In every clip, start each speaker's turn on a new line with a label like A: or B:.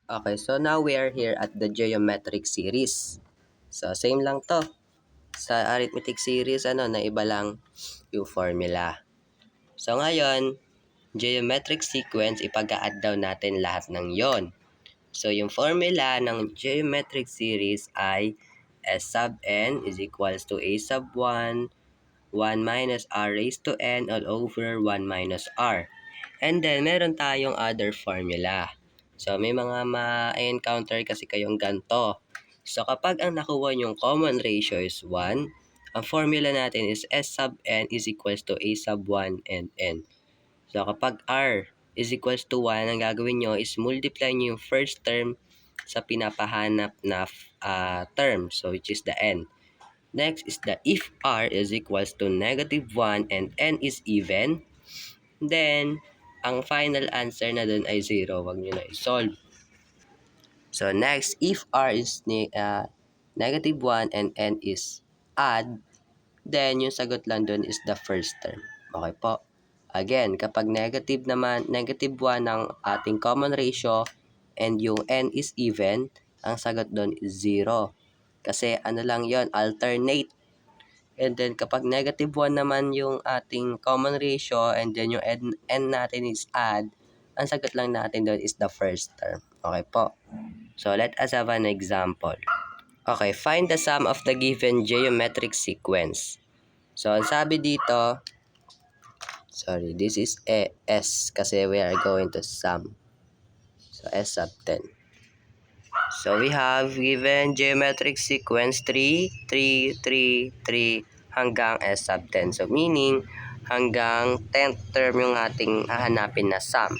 A: Okay, so now we are here at the geometric series. So, same lang to. Sa arithmetic series, naiba lang yung formula. So, ngayon, geometric sequence, ipag-a-add daw natin lahat ng yon. So, yung formula ng geometric series ay S sub n is equals to A sub 1, 1 minus r raised to n all over 1 minus r. And then, meron tayong other formula. So, may mga ma-encounter kasi kayong ganto. So, kapag ang nakuha yung common ratio is 1, ang formula natin is S sub n is equals to A sub 1 and n. So, kapag r is equals to 1, ang gagawin nyo is multiply nyo yung first term sa pinapahanap na term, so which is the n. Next is the if r is equals to negative 1 and n is even, then, ang final answer na dun ay 0. Huwag nyo na i-solve. So, next, if r is negative 1 and n is odd, then yung sagot lang dun is the first term. Okay po. Again, kapag negative 1 ang ating common ratio and yung n is even, ang sagot dun is 0. Kasi ano lang yon, alternate. And then, kapag negative 1 naman yung ating common ratio and then yung n natin is odd, ang sagot lang natin doon is the first term. Okay po. So, let us have an example. Okay, find the sum of the given geometric sequence. So, ang sabi dito, sorry, this is S kasi we are going to sum. So, S sub 10. So, we have given geometric sequence 3, 3, 3, 3 hanggang S sub 10. So, meaning, hanggang 10th term yung ating hahanapin na sum.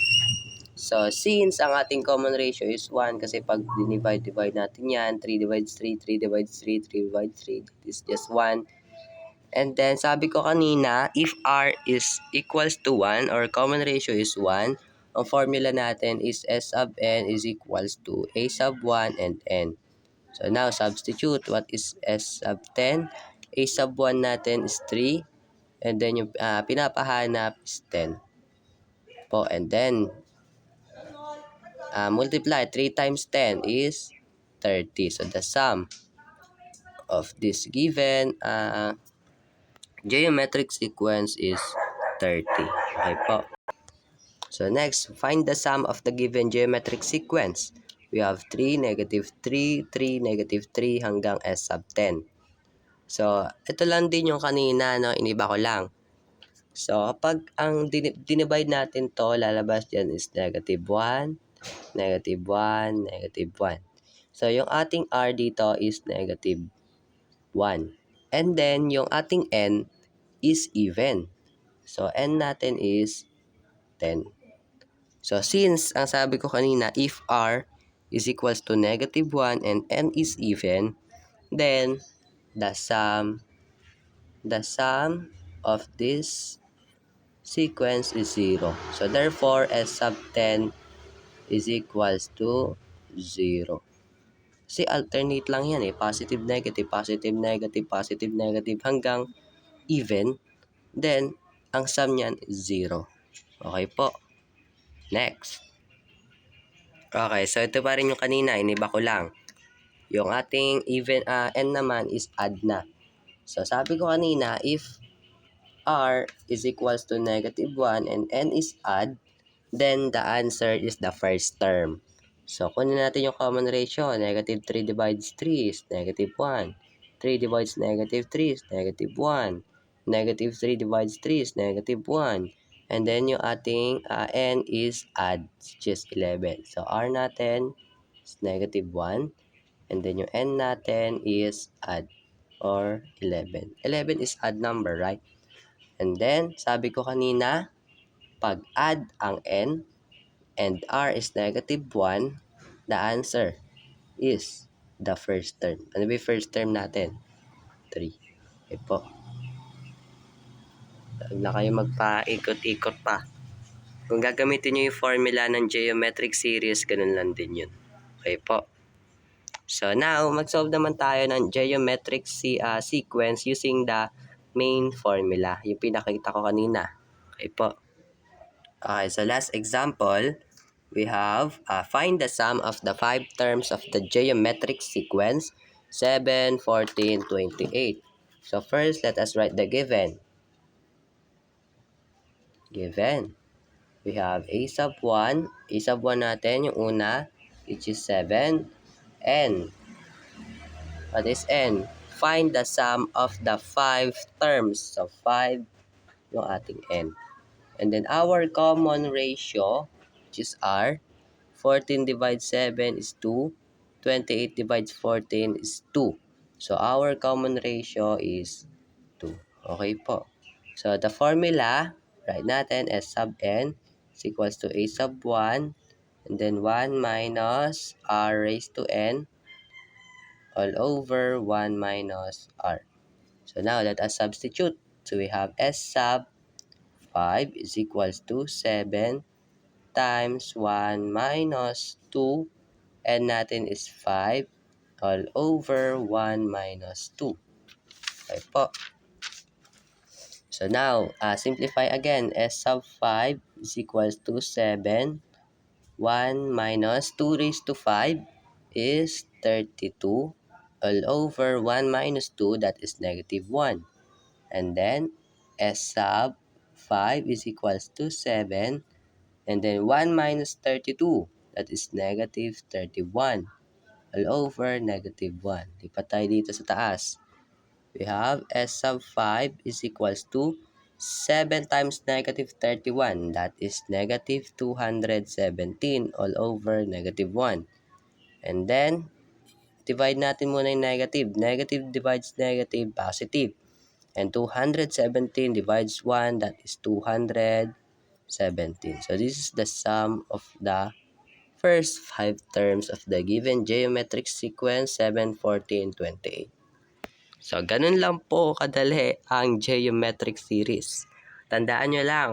A: So, since ang ating common ratio is 1, kasi pag divide natin yan, 3 divides 3, 3 divides 3, 3 divides 3, that is just 1. And then, sabi ko kanina, if R is equals to 1 or common ratio is 1, ang formula natin is S sub n is equals to A sub 1 and n. So, now, substitute. What is S sub 10? A sub 1 natin is 3. And then, yung pinapahanap is 10 po. And then, multiply. 3 times 10 is 30. So, the sum of this given geometric sequence is 30. Okay po. So, next, find the sum of the given geometric sequence. We have 3, negative 3, 3, negative 3 hanggang S sub 10. So, ito lang din yung kanina, no? Iniba ko lang. So, kapag ang dinivide natin to, lalabas dyan is negative 1, negative 1, negative 1. So, yung ating R dito is negative 1. And then, yung ating N is even. So, N natin is 10. So, since, ang sabi ko kanina, if R is equals to negative 1 and N is even, then, the sum of this sequence is 0. So, therefore, S sub 10 is equals to 0. Kasi alternate lang yan eh. Positive, negative, positive, negative, positive, negative hanggang even. Then, ang sum niyan is 0. Okay po. Next. Okay, so ito pa rin yung kanina. Iniba ko lang. Yung ating even, n naman is add na. So, sabi ko kanina, if r is equals to negative 1 and n is odd, then the answer is the first term. So, kunin natin yung common ratio. Negative 3 divides 3 is negative 1. 3 divides negative 3 is negative 1. Negative 3 divides 3 is negative 1. And then, yung ating n is odd, which is 11. So, r natin is negative 1. And then, yung n natin is odd, or 11. 11 is odd number, right? And then, sabi ko kanina, pag add ang n, and r is negative 1, the answer is the first term. Ano ba yung first term natin? 3. Okay po. Huwag na kayo magpaikot-ikot pa. Kung gagamitin nyo yung formula ng geometric series, ganun lang din yun. Okay po. So now, mag-solve naman tayo ng geometric sequence using the main formula. Yung pinakita ko kanina. Okay po. Okay, so last example, we have find the sum of the 5 terms of the geometric sequence 7, 14, 28. So first, let us write the given. Given. We have a sub 1. A sub 1 natin, yung una, which is 7. N. What is N? Find the sum of the 5 terms. So 5 yung ating N. And then our common ratio, which is R, 14 divides 7 is 2. 28 divides 14 is 2. So, our common ratio is 2. Okay po. So, the formula, write natin S sub n is equals to A sub 1 and then 1 minus R raised to n all over 1 minus R. So, now let us substitute. So, we have S sub 5 is equals to 7 times 1 minus 2. N natin is 5 all over 1 minus 2. Okay po. So now, simplify again. S sub 5 is equals to 7. 1 minus 2 raised to 5 is 32. All over 1 minus 2, that is negative 1. And then, S sub 5 is equals to 7. And then 1 minus 32, that is negative 31. All over negative 1. Lipat tayo dito sa taas. We have S sub 5 is equals to 7 times negative 31. That is negative 217 all over negative 1. And then, divide natin muna yung negative. Negative divides negative, positive. And 217 divides 1, that is 217. So, this is the sum of the first 5 terms of the given geometric sequence 7, 14, 28. So, ganun lang po kadali ang geometric series. Tandaan nyo lang,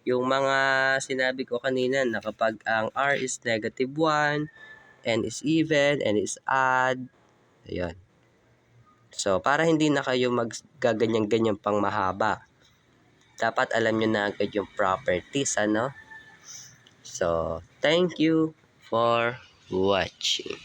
A: yung mga sinabi ko kanina na kapag ang R is negative 1, N is even, N is odd, ayun. So, para hindi na kayo maggaganyan-ganyan pang mahaba, dapat alam nyo na agad yung properties, ano? So, thank you for watching.